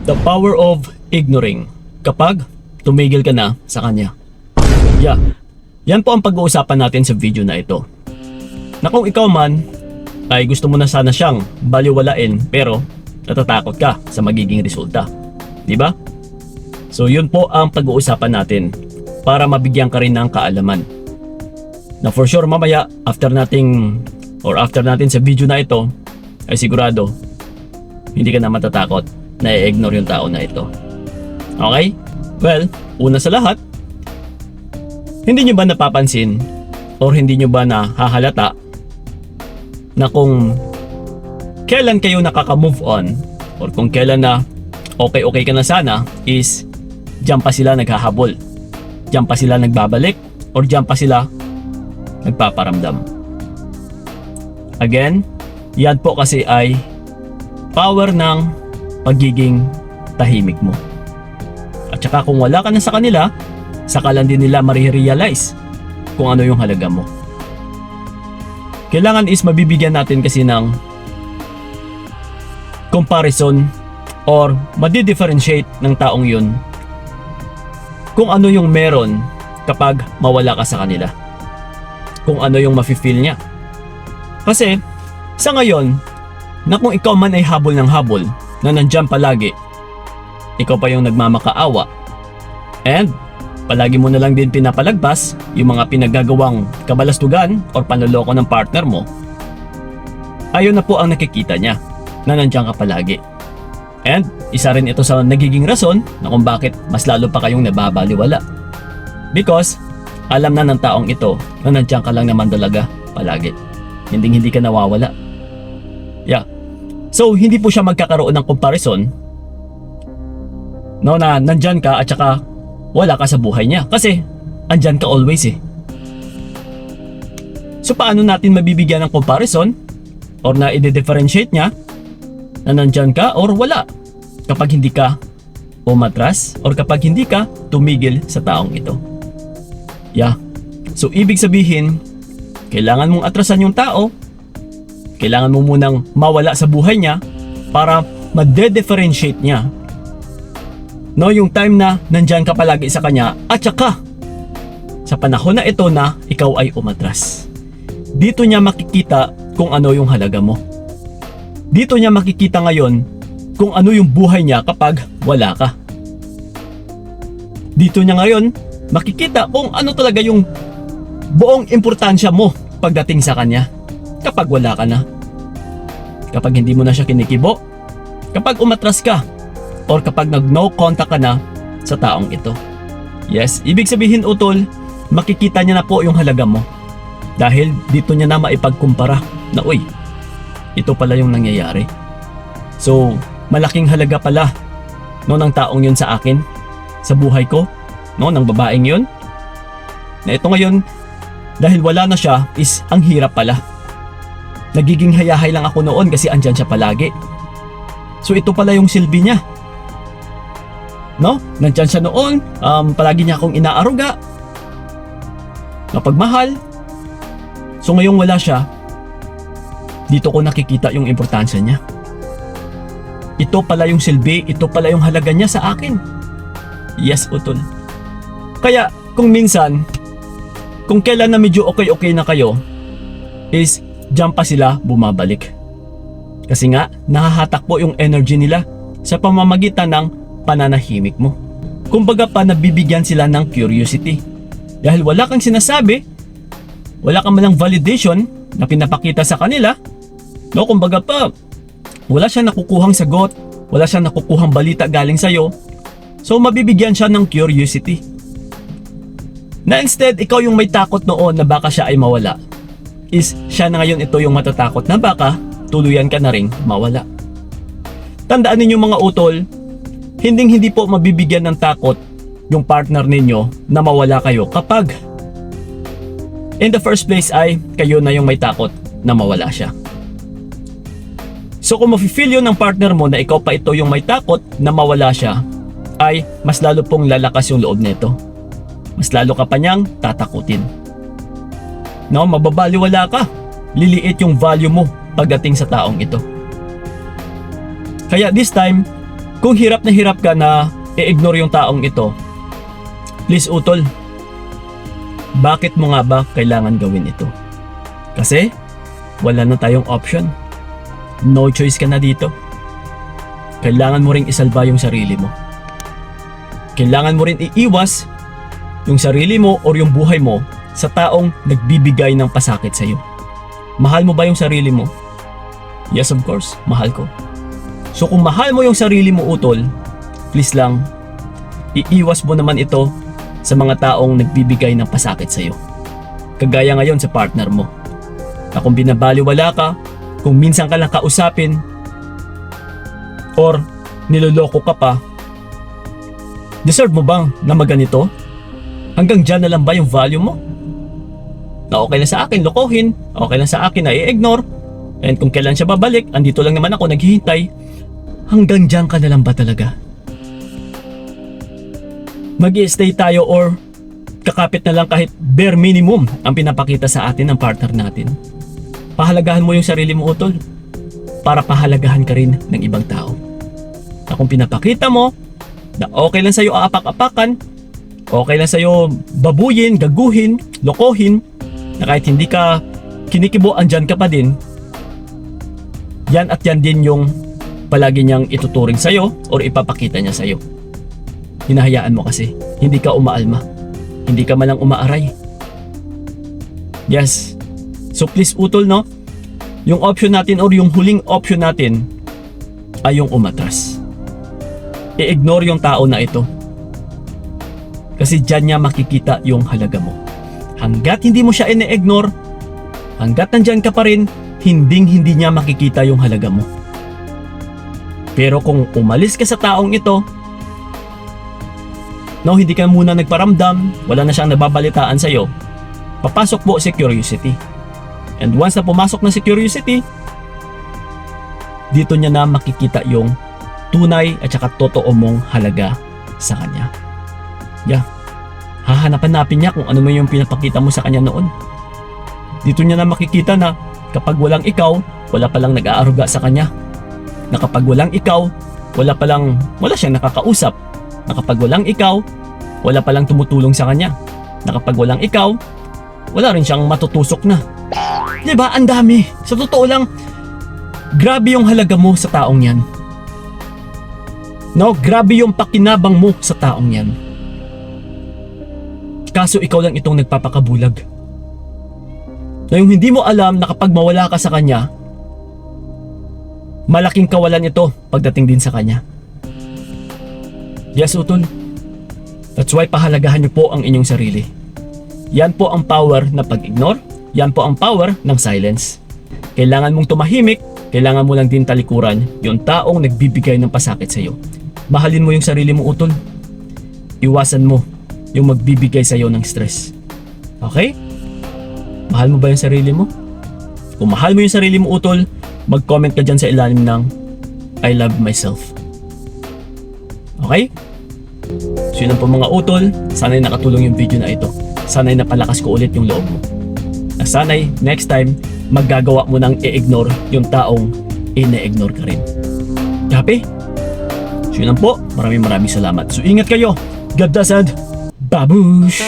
The power of ignoring kapag tumigil ka na sa kanya. Yan po ang pag-uusapan natin sa video na ito. Na kung ikaw man ay gusto mo na sana siyang baliwalain pero natatakot ka sa magiging resulta. Di ba? So yun po ang pag-uusapan natin para mabigyan ka rin ng kaalaman. Na for sure mamaya after natin sa video na ito ay sigurado hindi ka na matatakot na i-ignore yung tao na ito. Okay? Well, una sa lahat, hindi nyo ba napapansin or hindi nyo ba nahahalata na kung kailan kayo nakaka-move on or kung kailan na okay ka na sana is diyan pa sila naghahabol, diyan pa sila nagbabalik or diyan pa sila nagpaparamdam. Again, yan po kasi ay power ng pagiging tahimik mo. At saka kung wala ka na sa kanila, saka lang din nila marirealize kung ano yung halaga mo. Kailangan is mabibigyan natin kasi ng comparison or madi-differentiate ng taong yun kung ano yung meron kapag mawala ka sa kanila. Kung ano yung mafe-feel niya. Kasi sa ngayon, na kung ikaw man ay habol ng habol na nandyan palagi, ikaw pa yung nagmamakaawa and palagi mo na lang din pinapalagpas yung mga pinaggagawang kabalastugan or panloloko ng partner mo, ayun na po ang nakikita niya na nandyan ka palagi. And isa rin ito sa nagiging rason na kung bakit mas lalo pa kayong nababaliwala, because alam na ng taong ito na nandyan ka lang naman talaga palagi, hindi ka nawawala. So hindi po siya magkakaroon ng comparison no, na nandyan ka at saka wala ka sa buhay niya kasi andyan ka always eh. So paano natin mabibigyan ng comparison or na i-differentiate niya na nandyan ka or wala kapag hindi ka umatras or kapag hindi ka tumigil sa taong ito? So ibig sabihin, kailangan mong atrasan yung tao, kailangan mo munang mawala sa buhay niya para ma-differentiate niya no, yung time na nandyan ka palagi sa kanya at saka sa panahon na ito na ikaw ay umatras. Dito niya makikita kung ano yung halaga mo. Dito niya makikita ngayon kung ano yung buhay niya kapag wala ka. Dito niya ngayon makikita kung ano talaga yung buong importansya mo pagdating sa kanya kapag wala ka na. Kapag hindi mo na siya kinikibo, kapag umatras ka, or kapag nag-no contact ka na sa taong ito. Yes, ibig sabihin utol, makikita niya na po yung halaga mo. Dahil dito niya na maipagkumpara na uy, ito pala yung nangyayari. So, malaking halaga pala no, ng taong yun sa akin, sa buhay ko, no, ng babaeng yun. Na ito ngayon, dahil wala na siya, is ang hirap pala. Nagiging hayahay lang ako noon kasi andyan siya palagi. So ito pala yung silbi niya. No? Nandyan siya noon, palagi niya akong inaaruga, napagmahal. So ngayong wala siya, dito ko nakikita yung importansya niya. Ito pala yung silbi, ito pala yung halaga niya sa akin. Yes, utol. Kaya kung minsan, kung kailan na medyo okay na kayo, is diyan pa sila bumabalik. Kasi nga, nahahatak po yung energy nila sa pamamagitan ng pananahimik mo. Kumbaga pa nabibigyan sila ng curiosity. Dahil wala kang sinasabi, wala kang malang validation na pinapakita sa kanila, no, kumbaga pa, wala siyang nakukuhang sagot, wala siyang nakukuhang balita galing sa'yo, so mabibigyan siya ng curiosity. Na instead, ikaw yung may takot noon na baka siya ay mawala, is siya na ngayon ito yung matatakot na baka tuluyan ka na ring mawala. Tandaan ninyo mga utol, hindi po mabibigyan ng takot yung partner ninyo na mawala kayo kapag in the first place ay kayo na yung may takot na mawala siya. So kung mafe-feel yun ng partner mo na ikaw pa ito yung may takot na mawala siya, ay mas lalo pong lalakas yung loob nito. Mas lalo ka pa niyang tatakutin. No, mababaliwala ka. Liliit yung value mo pagdating sa taong ito. Kaya this time, Kung hirap ka na i-ignore yung taong ito, please utol, bakit mo nga ba kailangan gawin ito? Kasi wala na tayong option. No choice ka na dito. Kailangan mo ring isalba yung sarili mo. Kailangan mo rin iiwas yung sarili mo o yung buhay mo sa taong nagbibigay ng pasakit sa iyo. Mahal mo ba yung sarili mo? Yes, of course, mahal ko. So kung mahal mo yung sarili mo utol, please lang, iiwas mo naman ito sa mga taong nagbibigay ng pasakit sa iyo. Kagaya ngayon sa partner mo, na kung binabaliwala ka, kung minsan ka lang kausapin, or niloloko ka pa, deserve mo bang na maganito? Hanggang dyan na lang ba yung value mo? Na okay lang sa akin lokohin, okay lang sa akin na i-ignore, and kung kailan siya babalik, andito lang naman ako naghihintay. Hanggang dyan ka na lang ba talaga? Mag-i-stay tayo or kakapit na lang kahit bare minimum ang pinapakita sa atin ng partner natin? Pahalagahan mo yung sarili mo utol para pahalagahan ka rin ng ibang tao. Na kung pinapakita mo na okay lang sa'yo aapak-apakan, okay lang sa'yo babuyin, gaguhin, lokohin, na kahit hindi ka kinikibo, andyan ka pa din, yan at yan din yung palagi niyang ituturing sa'yo or ipapakita niya sa'yo. Hinahayaan mo kasi, hindi ka umaalma, hindi ka malang umaaray. Yes, so please utol, no, yung option natin or yung huling option natin ay yung umatras. I-ignore yung tao na ito kasi dyan niya makikita yung halaga mo. Hanggat hindi mo siya ine-ignore, hanggat nandyan ka pa rin, hindi niya makikita yung halaga mo. Pero kung umalis ka sa taong ito, no, hindi ka muna nagparamdam, wala na siyang nababalitaan sa'yo, papasok po si curiosity. And once na pumasok na si curiosity, dito niya na makikita yung tunay at saka totoo mong halaga sa kanya. Yeah. Hahanap-hanapin niya kung ano mo yung pinapakita mo sa kanya noon. Dito niya na makikita na kapag walang ikaw, wala palang nag-aaruga sa kanya. Na kapag walang ikaw, wala siyang nakakausap. Na kapag walang ikaw, wala palang tumutulong sa kanya. Na kapag walang ikaw, wala rin siyang matutusok na. Diba? Ang dami. Sa totoo lang, grabe yung halaga mo sa taong yan. No, grabe yung pakinabang mo sa taong yan. Kaso ikaw lang itong nagpapakabulag. Na yung hindi mo alam na kapag mawala ka sa kanya, malaking kawalan ito pagdating din sa kanya. Yes, utol. That's why pahalagahan niyo po ang inyong sarili. Yan po ang power na pag-ignore. Yan po ang power ng silence. Kailangan mong tumahimik, kailangan mo lang din talikuran yung taong nagbibigay ng pasakit sa iyo. Mahalin mo yung sarili mo utol. Iwasan mo yung magbibigay sa iyo ng stress. Okay? Mahal mo ba yung sarili mo? Kung mahal mo yung sarili mo utol, mag-comment ka dyan sa ilalim ng I love myself. Okay? So yun ang po mga utol. Sana'y nakatulong yung video na ito. Sana'y napalakas ko ulit yung loob mo. Na sana'y next time maggagawa mo ng i-ignore yung taong ine-ignore ka rin. Happy? So yun ang po. Maraming salamat. So ingat kayo. God bless and babush!